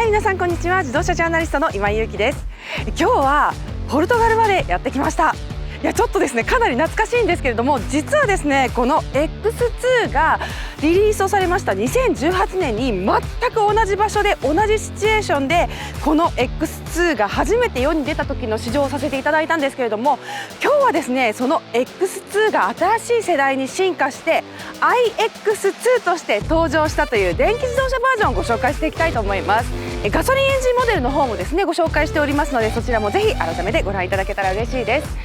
はい、皆さんこんにちは。自動車ジャーナリストの今井優希です。今日はポルトガルまでやってきました。いやちょっとですねかなり懐かしいんですけれども、実はですねこの X2 がリリースをされました2018年に全く同じ場所で同じシチュエーションでこの X2 が初めて世に出た時の試乗をさせていただいたんですけれども、今日はですねその X2 が新しい世代に進化して iX2 として登場したという電気自動車バージョンをご紹介していきたいと思います。ガソリンエンジンモデルの方もですねご紹介しておりますので、そちらもぜひ改めてご覧いただけたら嬉しいです。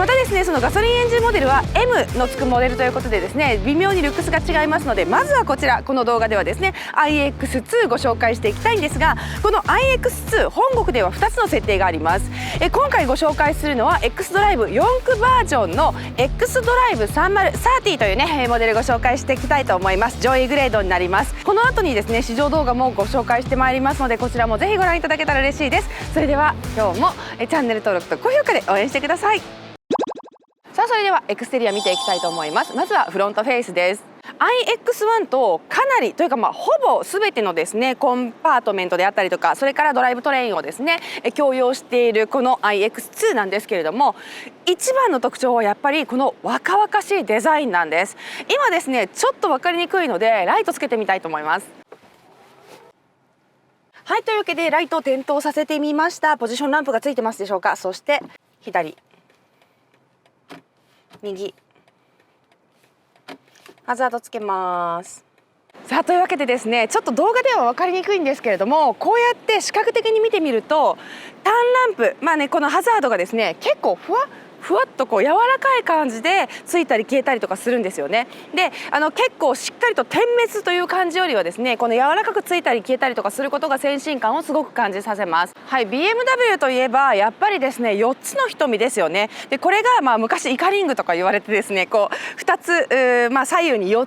またですねそのガソリンエンジンモデルは M のつくモデルということでですね微妙にルックスが違いますので、まずはこちらこの動画ではですね iX2 ご紹介していきたいんですが、この iX2 本国では2つの設定があります。今回ご紹介するのは X ドライブ4駆バージョンの X ドライブ3030というねモデルご紹介していきたいと思います。上位グレードになります。この後にですね試乗動画もご紹介してまいりますので、こちらもぜひご覧いただけたら嬉しいです。それでは今日もチャンネル登録と高評価で応援してください。さあそれではエクステリア見ていきたいと思います。まずはフロントフェイスです。iX1 とかなりというかほぼ全てのですねコンパートメントであったりとか、それからドライブトレインをですね共用しているこの iX2 なんですけれども、一番の特徴はやっぱりこの若々しいデザインなんです。今ですねちょっと分かりにくいのでライトつけてみたいと思います。はい、というわけでライトを点灯させてみました。ポジションランプがついてますでしょうか。そして左、右、ハザードつけます。さあというわけでですねちょっと動画では分かりにくいんですけれども、こうやって視覚的に見てみるとターンランプ、このハザードがですね結構ふわっとこう柔らかい感じでついたり消えたりとかするんですよね。で結構しっかりと点滅という感じよりはですねこの柔らかくついたり消えたりとかすることが先進感をすごく感じさせます。はい、 BMW といえばやっぱりですね4つの瞳ですよね。でこれが昔イカリングとか言われてですねこう2つ、左右に4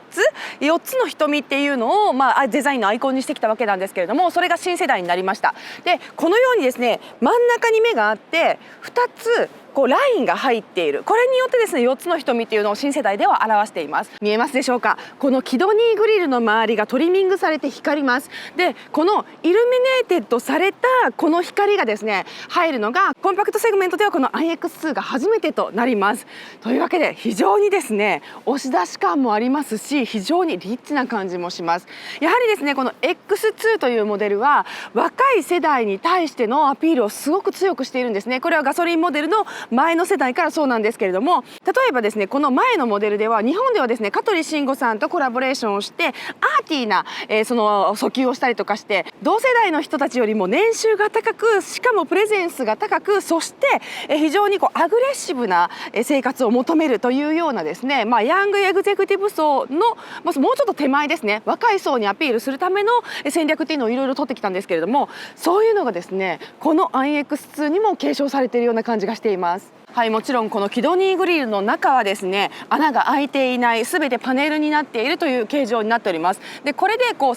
つの瞳っていうのを、デザインのアイコンにしてきたわけなんですけれども、それが新世代になりました。でこのようにですね真ん中に目があって2つこうラインが入っている、これによってですね4つの瞳っていうのを新世代では表しています。見えますでしょうか。このキドニーグリルの周りがトリミングされて光ります。でこのイルミネーテッドされたこの光がですね入るのがコンパクトセグメントではこの iX2 が初めてとなります。というわけで非常にですね押し出し感もありますし、非常にリッチな感じもします。やはりですねこの X2 というモデルは若い世代に対してのアピールをすごく強くしているんですね。これはガソリンモデルの前の世代からそうなんですけれども、例えばですねこの前のモデルでは日本ではですね香取慎吾さんとコラボレーションをしてアーティーな、その訴求をしたりとかして、同世代の人たちよりも年収が高く、しかもプレゼンスが高く、そして非常にアグレッシブな生活を求めるというようなですね、ヤングエグゼクティブ層のもうちょっと手前ですね若い層にアピールするための戦略っていうのをいろいろ取ってきたんですけれども、そういうのがですねこの iX2 にも継承されているような感じがしています。はい、もちろんこのキドニーグリルの中はですね穴が開いていない、すべてパネルになっているという形状になっております。でこれでこう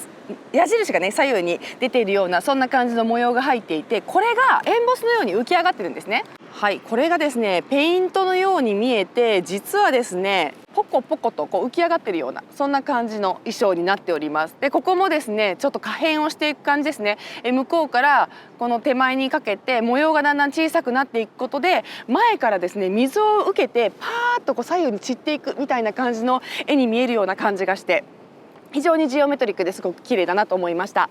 矢印がね左右に出ているようなそんな感じの模様が入っていて、これがエンボスのように浮き上がってるんですね。はい、これがですねペイントのように見えて、実はですねポコポコとこう浮き上がってるようなそんな感じの衣装になっております。でここもですねちょっと可変をしていく感じですね。向こうからこの手前にかけて模様がだんだん小さくなっていくことで、前からですね水を受けてパーッとこう左右に散っていくみたいな感じの絵に見えるような感じがして、非常にジオメトリックですごく綺麗だなと思いました。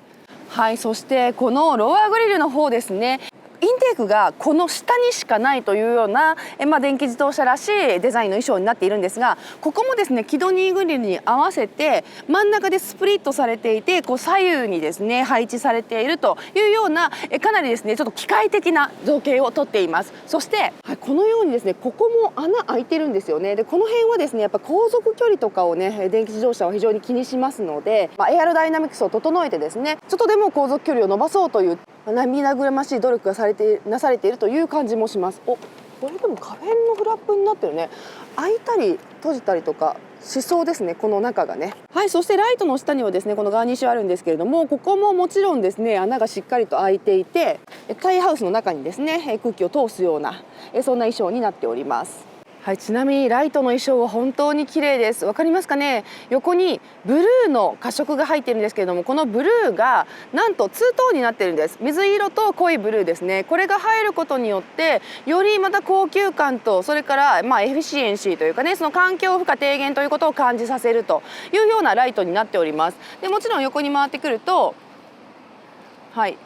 はい、そしてこのローアーグリルの方ですね、インテークがこの下にしかないというような、電気自動車らしいデザインの衣装になっているんですが、ここもですねキドニーグリルに合わせて真ん中でスプリットされていて、こう左右にですね配置されているというようなかなりですねちょっと機械的な造形をとっています。そして、このようにですねここも穴開いてるんですよね。でこの辺はですねやっぱ航続距離とかをね電気自動車は非常に気にしますので、エアロダイナミクスを整えてですねちょっとでも航続距離を伸ばそうという涙ぐましい努力がなされているという感じもします。これでも可変のフラップになってるね。開いたり閉じたりとかしそうですね、この中がね。はい、そしてライトの下にはですねこのガーニッシュあるんですけれども、ここももちろんですね穴がしっかりと開いていて、タイヤハウスの中にですね空気を通すようなそんな衣装になっております。はい、ちなみにライトの衣装は本当に綺麗です。わかりますかね。横にブルーの褐色が入っているんですけれども、このブルーがなんとツートーンになっているんです。水色と濃いブルーですね。これが入ることによってよりまた高級感と、それからエフィシエンシーというかね、その環境負荷低減ということを感じさせるというようなライトになっております。でもちろん横に回ってくると、はい、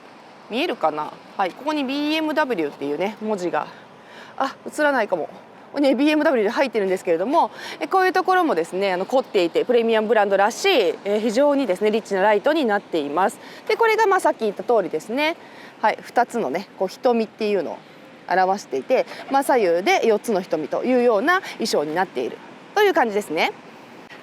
見えるかな。はい、ここに BMW っていうね文字が映らないかも。ね、BMW で入ってるんですけれども、こういうところもですね凝っていてプレミアムブランドらしい、非常にですねリッチなライトになっています。でこれがさっき言った通りですね、はい、2つのね瞳っていうのを表していて、左右で4つの瞳というような衣装になっているという感じですね。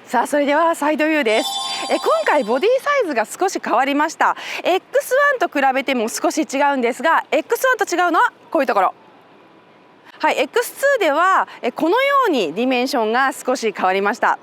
さあそれではサイドビューです。今回ボディサイズが少し変わりました。 X1 と比べても少し違うんですが、 X1 と違うのはこういうところ。はい、X2 ではこのようにディメンションが少し変わりました。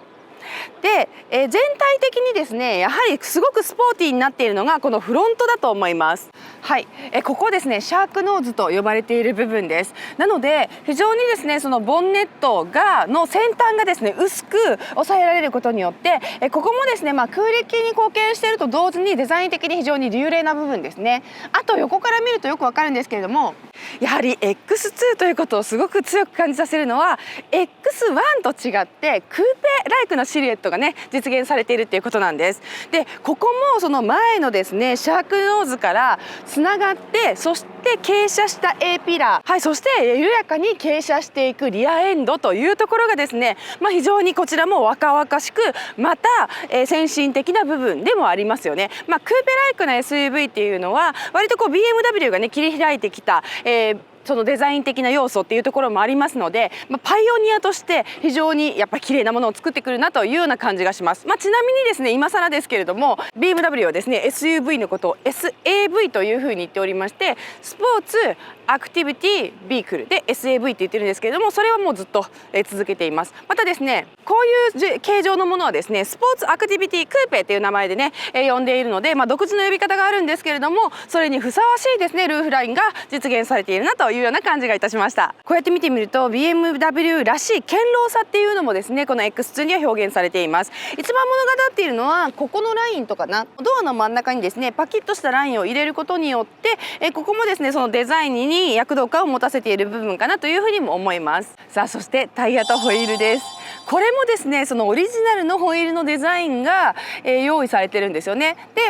で、全体的にですねやはりすごくスポーティーになっているのがこのフロントだと思います。はい、ここですねシャークノーズと呼ばれている部分です。なので非常にですねそのボンネットの先端がですね薄く抑えられることによって、ここもですね空力に貢献していると同時にデザイン的に非常に流麗な部分ですね。あと横から見るとよくわかるんですけれども、やはり X2 ということをすごく強く感じさせるのは X1 と違ってクーペライクなシルエットがね実現されているということなんです。でここもその前のですねシャークノーズからつながって、そして傾斜した A ピラー、はい、そして緩やかに傾斜していくリアエンドというところがですね、非常にこちらも若々しくまた、先進的な部分でもありますよね。クーペライクな SUV っていうのは割とBMW がね切り開いてきた、そのデザイン的な要素っていうところもありますので、パイオニアとして非常にやっぱり綺麗なものを作ってくるなというような感じがします。ちなみにですね今更ですけれども BMW はですね SUV のことを SAV というふうに言っておりまして、スポーツアクティビティビークルで SAV って言ってるんですけれども、それはもうずっと続けています。またですねこういう形状のものはですねスポーツアクティビティクーペっていう名前でね呼んでいるので、独自の呼び方があるんですけれども、それにふさわしいですねルーフラインが実現されているなというような感じがいたしました。こうやって見てみると BMW らしい堅牢さっていうのもですねこの X2 には表現されています。一番物語っているのはここのラインとかな、ドアの真ん中にですねパキッとしたラインを入れることによってここもですねそのデザインに躍動感を持たせている部分かなというふうにも思います。さあそしてタイヤとホイールです。これもですねそのオリジナルのホイールのデザインが、用意されてるんですよね。で、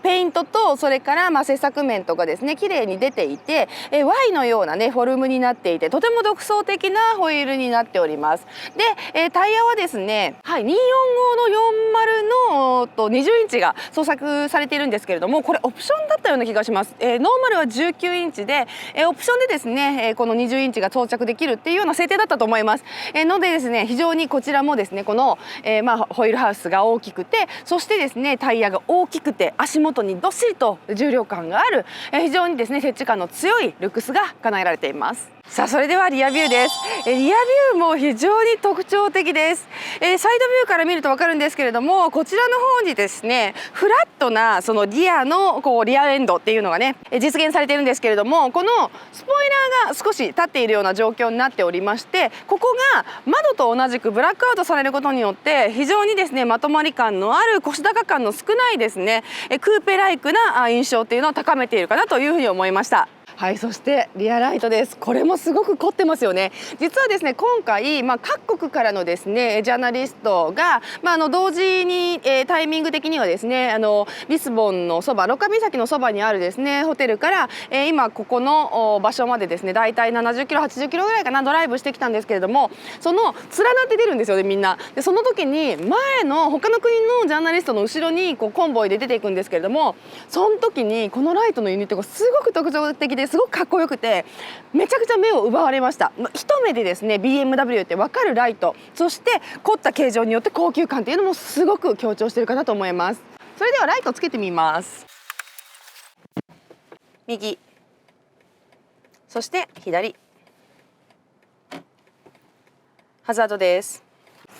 ペイントとそれから切削面とかですね綺麗に出ていて、Y のようなねフォルムになっていてとても独創的なホイールになっております。で、タイヤはですね、はい、245の40の20インチが装着されているんですけれども、これオプションだったような気がします。ノーマルは19インチで、オプションでですね、この20インチが装着できるっていうような設定だったと思います。のでですね非常にこちらもですねこの、ホイールハウスが大きくて、そしてですねタイヤが大きくて足元にどっしりと重量感がある、非常にですね接地感の強いルックスが叶えられています。さあそれではリアビューです。リアビューも非常に特徴的です。サイドビューから見ると分かるんですけれども、こちらの方にですねフラットなそのリアのリアエンドっていうのがね実現されているんですけれども、このスポイラーが少し立っているような状況になっておりまして、ここが窓と同じくブラックアウトされることによって非常にですねまとまり感のある腰高感の少ないですねクーペライクな印象っていうのを高めているかなというふうに思いました。はい、そしてリアライトです。これもすごく凝ってますよね。実はですね今回、各国からのですねジャーナリストが、同時に、タイミング的にはですねリスボンのそばロカ岬のそばにあるですねホテルから、今ここの場所までですねだいたい70キロ80キロぐらいかなドライブしてきたんですけれども、その連なって出るんですよねみんな。でその時に前の他の国のジャーナリストの後ろにコンボイで出ていくんですけれども、その時にこのライトのユニットがすごく特徴的ですごくかっこよくてめちゃくちゃ目を奪われました。一目でですね BMW って分かるライト、そして凝った形状によって高級感っていうのもすごく強調しているかなと思います。それではライトつけてみます。右、そして左、ハザードです。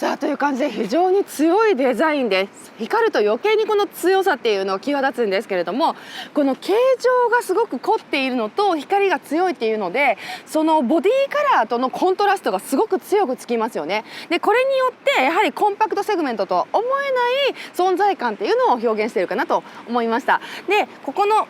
さあという感じで非常に強いデザインです。光ると余計にこの強さっていうのが際立つんですけれども、この形状がすごく凝っているのと光が強いっていうので、そのボディカラーとのコントラストがすごく強くつきますよね。でこれによってやはりコンパクトセグメントとは思えない存在感っていうのを表現しているかなと思いました。でここの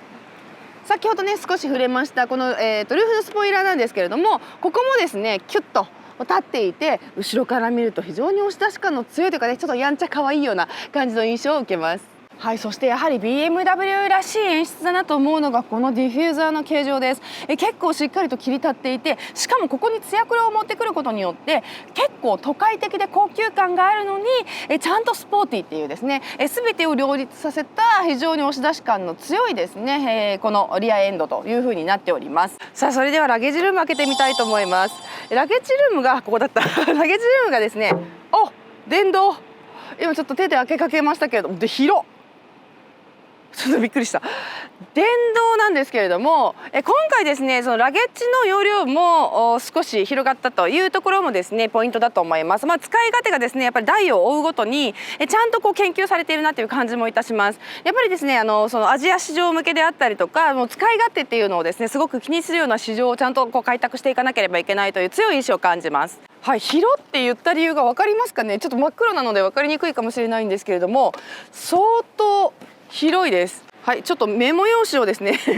先ほどね少し触れましたこの、ルーフのスポイラーなんですけれども、ここもですねキュッと立っていて、後ろから見ると非常に押し出し感の強いというかね、ちょっとやんちゃ可愛いような感じの印象を受けます。はい、そしてやはり BMW らしい演出だなと思うのがこのディフューザーの形状です。結構しっかりと切り立っていて、しかもここにツヤクロを持ってくることによって結構都会的で高級感があるのにちゃんとスポーティーっていうですね、全てを両立させた非常に押し出し感の強いですね、このリアエンドという風になっております。さあそれではラゲージルーム開けてみたいと思います。ラゲージルームがここだったラゲージルームがですね、電動、今ちょっと手で開けかけましたけれども、で広っ、ちょっとびっくりした。電動なんですけれども、今回ですねそのラゲッジの容量も少し広がったというところもですねポイントだと思います。使い勝手がですねやっぱり台を追うごとにちゃんとこう研究されているなという感じもいたします。やっぱりですねそのアジア市場向けであったりとか、もう使い勝手っていうのをですねすごく気にするような市場をちゃんとこう開拓していかなければいけないという強い意志を感じます。はい、広って言った理由が分かりますかね。ちょっと真っ黒なので分かりにくいかもしれないんですけれども、相当広いです。はい、ちょっとメモ用紙をですね申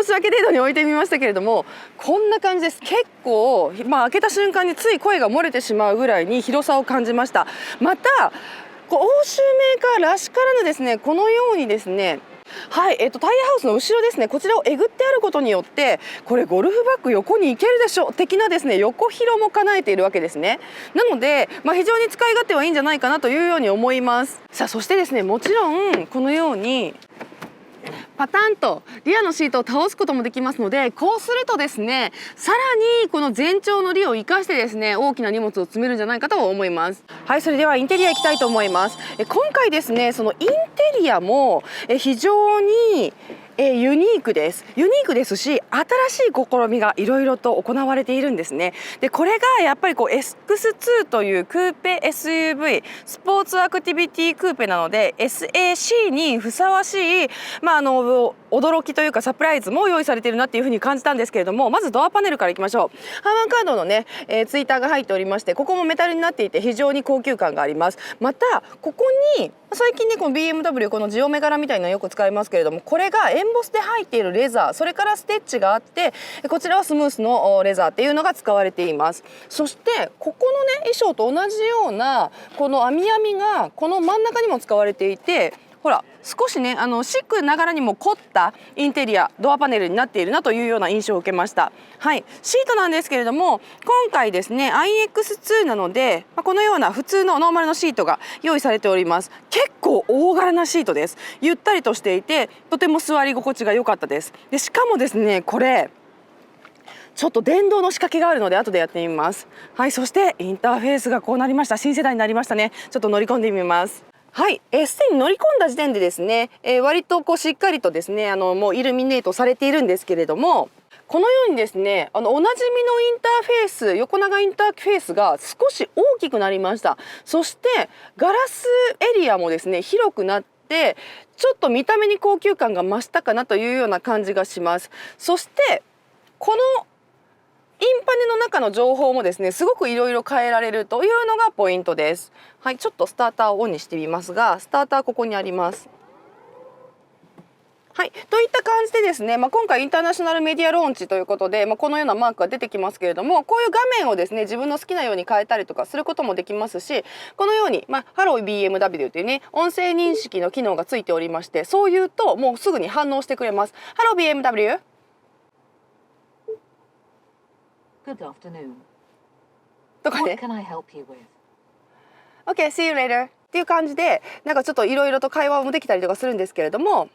し訳程度に置いてみましたけれども、こんな感じです。結構、開けた瞬間につい声が漏れてしまうぐらいに広さを感じました。またこう欧州メーカーらしからぬですね、このようにですね、はい、タイヤハウスの後ろですね、こちらをえぐってあることによって、これゴルフバッグ横に行けるでしょ的なですね横広も叶えているわけですね。なので、非常に使い勝手はいいんじゃないかなというように思います。さあそしてですね、もちろんこのようにパタンとリアのシートを倒すこともできますので、こうするとですねさらにこの全長の利を生かしてですね大きな荷物を積めるんじゃないかと思います。はい、それではインテリア行きたいと思います。今回ですねそのインテリアも非常にユニークです。ユニークですし、新しい試みがいろいろと行われているんですね。でこれがやっぱりこう X2 というクーペ SUV スポーツアクティビティクーペなので SAC にふさわしい、驚きというかサプライズも用意されているなっていうふうに感じたんですけれども、まずドアパネルからいきましょう。ハーマンカードのね、ツイッターが入っておりまして、ここもメタルになっていて非常に高級感があります。またここに最近ねこの BMW このジオメガラみたいなのよく使いますけれども、これがエンボスで入っているレザー、それからステッチがあって、こちらはスムースのレザーっていうのが使われています。そしてここのね衣装と同じようなこの網網がこの真ん中にも使われていて、ほら少しねシックながらにも凝ったインテリアドアパネルになっているなというような印象を受けました。はい、シートなんですけれども今回ですね iX2 なので、このような普通のノーマルのシートが用意されております。結構大柄なシートです。ゆったりとしていてとても座り心地が良かったです。でしかもですねこれちょっと電動の仕掛けがあるので後でやってみます。はい、そしてインターフェースがこうなりました。新世代になりましたね。ちょっと乗り込んでみます。はい、すでに乗り込んだ時点でですね、割とこうしっかりとですねもうイルミネートされているんですけれども、このようにですねおなじみのインターフェース、横長インターフェースが少し大きくなりました。そしてガラスエリアもですね広くなってちょっと見た目に高級感が増したかなというような感じがします。そしてこのインパネの中の情報もですねすごくいろいろ変えられるというのがポイントです。はい、ちょっとスターターをオンにしてみますが、スターターここにあります。はい、といった感じでですね、今回インターナショナルメディアローンチということで、このようなマークが出てきますけれども、こういう画面をですね自分の好きなように変えたりとかすることもできますし、このように、ハロー BMW というね音声認識の機能がついておりまして、そう言うともうすぐに反応してくれます。ハロー BMW Good afternoon. とかね。 What can I help you with? OK, see you later っていう感じでなんかちょっといろいろと会話もできたりとかするんですけれども、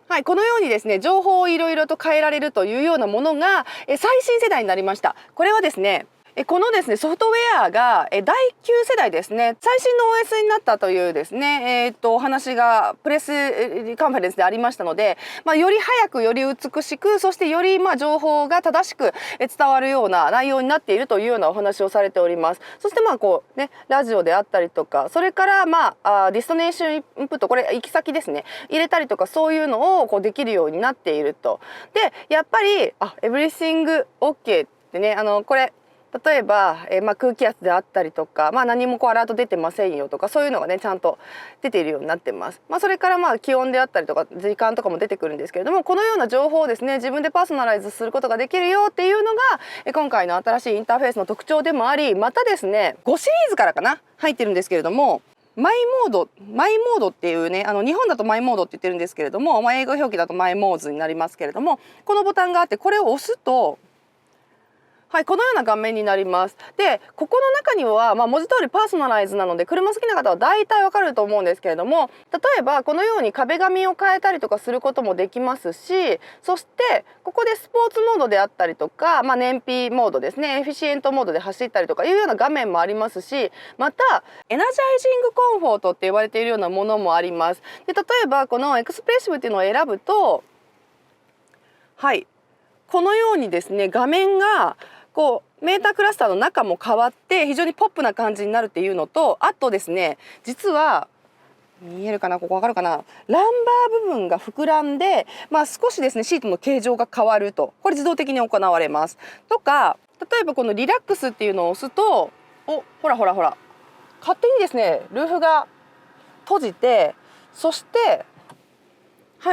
はい、このようにですね情報をいろいろと変えられるというようなものが最新世代になりました。これはですねこのですねソフトウェアが第9世代ですね、最新の OS になったというですねお話がプレスカンファレンスでありましたので、より早くより美しく、そしてより情報が正しく伝わるような内容になっているというようなお話をされております。そしてラジオであったりとか、それからディストネーションインプット、これ行き先ですね、入れたりとか、そういうのをできるようになっていると。でやっぱりEverything OK ってね、これ例えば、空気圧であったりとか、何もアラート出てませんよとか、そういうのがねちゃんと出ているようになってます。それから気温であったりとか時間とかも出てくるんですけれども、このような情報をですね自分でパーソナライズすることができるよっていうのが今回の新しいインターフェースの特徴でもあり、またですね5シリーズからかな入ってるんですけれども、マイモードっていうね、日本だとマイモードって言ってるんですけれども、英語表記だとマイモーズになりますけれども、このボタンがあって、これを押すとこのような画面になります。でここの中には、文字通りパーソナライズなので車好きな方は大体わかると思うんですけれども、例えばこのように壁紙を変えたりとかすることもできますし、そしてここでスポーツモードであったりとか、燃費モードですね、エフィシエントモードで走ったりとかいうような画面もありますし、またエナジャイジングコンフォートって言われているようなものもあります。で例えばこのエクスプレッシブっていうのを選ぶと、このようにですね画面がメータークラスターの中も変わって非常にポップな感じになるっていうのと、あとですね実は見えるかな、ここわかるかな、ランバー部分が膨らんで、少しですねシートの形状が変わると、これ自動的に行われますとか、例えばこのリラックスっていうのを押すと、ほら勝手にですねルーフが閉じて、そして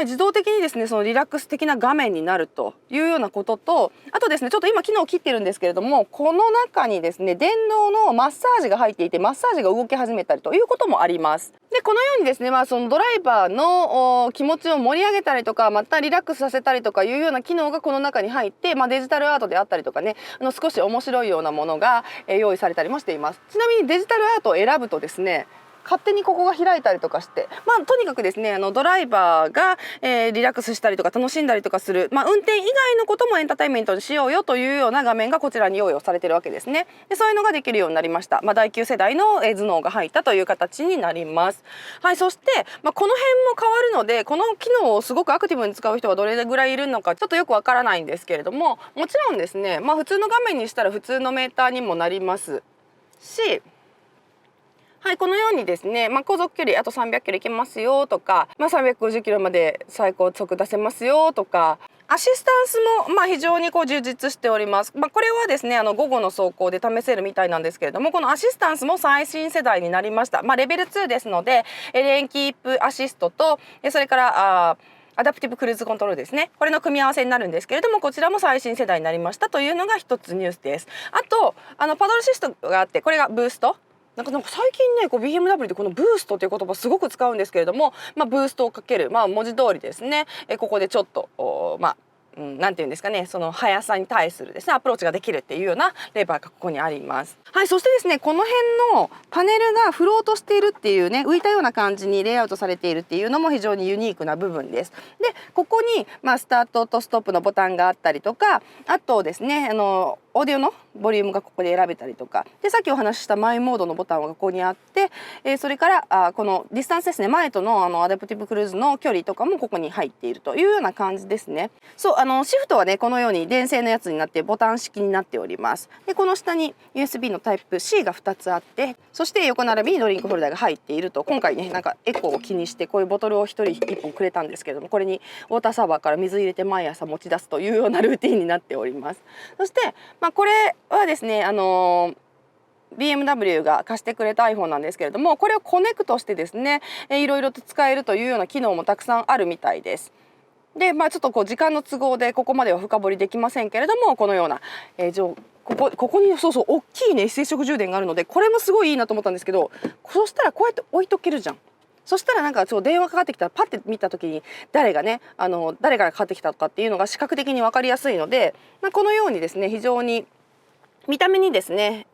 自動的にですねそのリラックス的な画面になるというようなことと、あとですねちょっと今機能を切ってるんですけれども、この中にですね電動のマッサージが入っていて、マッサージが動き始めたりということもあります。でこのようにですね、そのドライバーの気持ちを盛り上げたりとか、またリラックスさせたりとかいうような機能がこの中に入って、デジタルアートであったりとかね、少し面白いようなものが用意されたりもしています。ちなみにデジタルアートを選ぶとですね、勝手にここが開いたりとかして、とにかくですねドライバーが、リラックスしたりとか楽しんだりとかする、運転以外のこともエンターテインメントにしようよというような画面がこちらに用意をされているわけですね。でそういうのができるようになりました。第9世代の頭脳が入ったという形になります。そして、この辺も変わるので、この機能をすごくアクティブに使う人がどれぐらいいるのかちょっとよくわからないんですけれども、もちろんですね、普通の画面にしたら普通のメーターにもなりますし、このようにですね、航続距離あと300キロいけますよとか、350キロまで最高速出せますよとか、アシスタンスも非常に充実しております。これはですね午後の走行で試せるみたいなんですけれども、このアシスタンスも最新世代になりました。レベル2ですので、レーンキープアシストとそれからアダプティブクルーズコントロールですね、これの組み合わせになるんですけれども、こちらも最新世代になりましたというのが一つニュースです。あとパドルシストがあって、これがブースト。なんか最近ねBMW でこのブーストという言葉すごく使うんですけれども、ブーストをかける、文字通りですねここでちょっとなんていうんですかね、その速さに対するですねアプローチができるっていうようなレバーがここにあります。そしてですねこの辺のパネルがフロートしているっていうね、浮いたような感じにレイアウトされているっていうのも非常にユニークな部分です。でここにスタートとストップのボタンがあったりとか、あとですねオーディオのボリュームがここで選べたりとかで、さっきお話ししたマイモードのボタンがここにあって、それからこのディスタンスですね、前とのアダプティブクルーズの距離とかもここに入っているというような感じですね。シフトはねこのように電線のやつになってボタン式になっております。でこの下に USB のタイプ C が2つあって、そして横並びにドリンクホルダーが入っていると。今回ねなんかエコーを気にしてこういうボトルを1人1本くれたんですけれども、これにウォーターサーバーから水入れて毎朝持ち出すというようなルーティンになっております。そしてこれはですねBMW が貸してくれた iPhone なんですけれども、これをコネクトしてですねいろいろと使えるというような機能もたくさんあるみたいです。でちょっと時間の都合でここまでは深掘りできませんけれども、このような、ここに大きいね非接触充電があるので、これもすごいいいなと思ったんですけど、そしたらこうやって置いとけるじゃん。そしたらなんか電話かかってきたらパッて見た時に誰からかかってきたとかっていうのが視覚的に分かりやすいので、このようにですね非常に見た目にですね、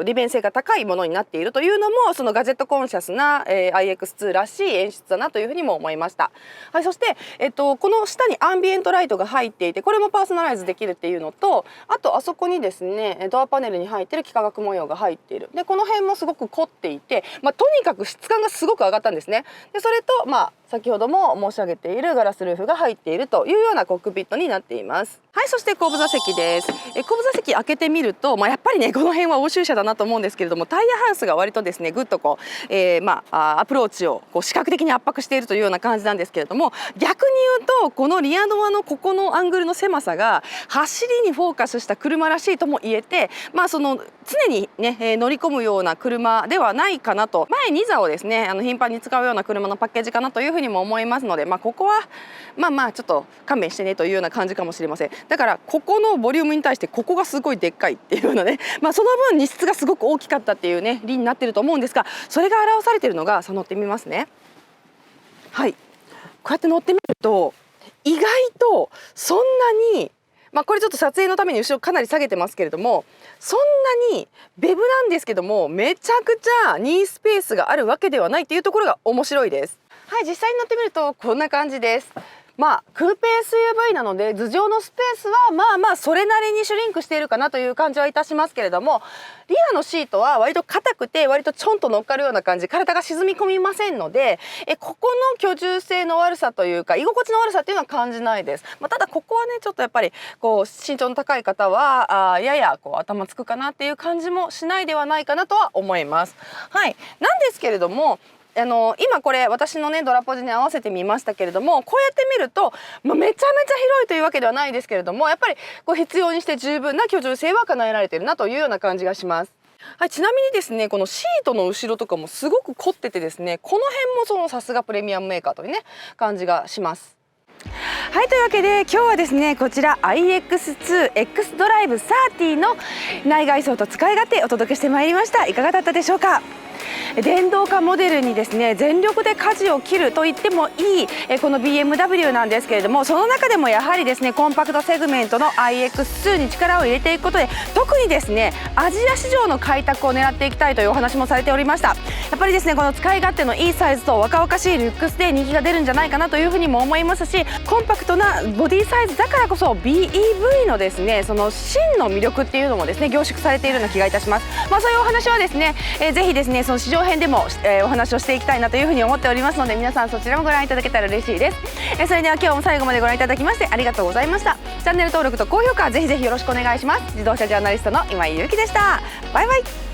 利便性が高いものになっているというのもそのガジェットコンシャスな、iX2 らしい演出だなというふうにも思いました。はい、そして、この下にアンビエントライトが入っていてこれもパーソナライズできるっていうのと、あとあそこにですねドアパネルに入っている幾何学模様が入っている。でこの辺もすごく凝っていて、とにかく質感がすごく上がったんですね。でそれと先ほども申し上げているガラスルーフが入っているというようなコックピットになっています。はい、そして後部座席です。後部座席開けてみると、やっぱりねこの辺は欧州車だなと思うんですけれども、タイヤハウスが割とですねぐっとこう、アプローチをこう視覚的に圧迫しているというような感じなんですけれども、逆に言うとこのリアドアのここのアングルの狭さが走りにフォーカスした車らしいとも言えて、その常にね、乗り込むような車ではないかなと。前ニザをですね頻繁に使うような車のパッケージかなというふうにも思いますので、ここはちょっと勘弁してねというような感じかもしれません。だからここのボリュームに対してここがすごいでっかいっていうようなね、その分荷室がすごく大きかったっていうね理になってると思うんですが、それが表されているのが乗ってみますね。はい、こうやって乗ってみると意外とそんなにこれちょっと撮影のために後ろかなり下げてますけれども、そんなにベブなんですけどもめちゃくちゃニースペースがあるわけではないっていうところが面白いです。はい、実際に乗ってみるとこんな感じです。クーペ SUV なので頭上のスペースはそれなりにシュリンクしているかなという感じはいたしますけれども、リアのシートは割と硬くて割とちょんと乗っかるような感じ、体が沈み込みませんのでここの居住性の悪さというか居心地の悪さっていうのは感じないです。ただここはねちょっとやっぱりこう身長の高い方はややこう頭つくかなっていう感じもしないではないかなとは思います。はい、なんですけれども今これ私のねドラポジに合わせてみましたけれども、こうやって見ると、めちゃめちゃ広いというわけではないですけれども、やっぱりこう必要にして十分な居住性は叶えられているなというような感じがします。はい、ちなみにですねこのシートの後ろとかもすごく凝っててですね、この辺もさすがプレミアムメーカーというね感じがします。はい、というわけで今日はですねこちら iX2X ドライブ30の内外装と使い勝手お届けしてまいりました。いかがだったでしょうか。電動化モデルにですね全力で舵を切ると言ってもいいこの BMW なんですけれども、その中でもやはりですねコンパクトセグメントの iX2 に力を入れていくことで、特にですねアジア市場の開拓を狙っていきたいというお話もされておりました。やっぱりですねこの使い勝手のいいサイズと若々しいルックスで人気が出るんじゃないかなというふうにも思いますし、コンパクトなボディサイズだからこそ BEV のですねその真の魅力っていうのもですね凝縮されているような気がいたします。そういうお話はですね、ぜひですねその市場編でも、お話をしていきたいなというふうに思っておりますので、皆さんそちらもご覧いただけたら嬉しいです。それでは今日も最後までご覧いただきましてありがとうございました。チャンネル登録と高評価ぜひぜひよろしくお願いします。自動車ジャーナリストの今井ゆうきでした。バイバイ。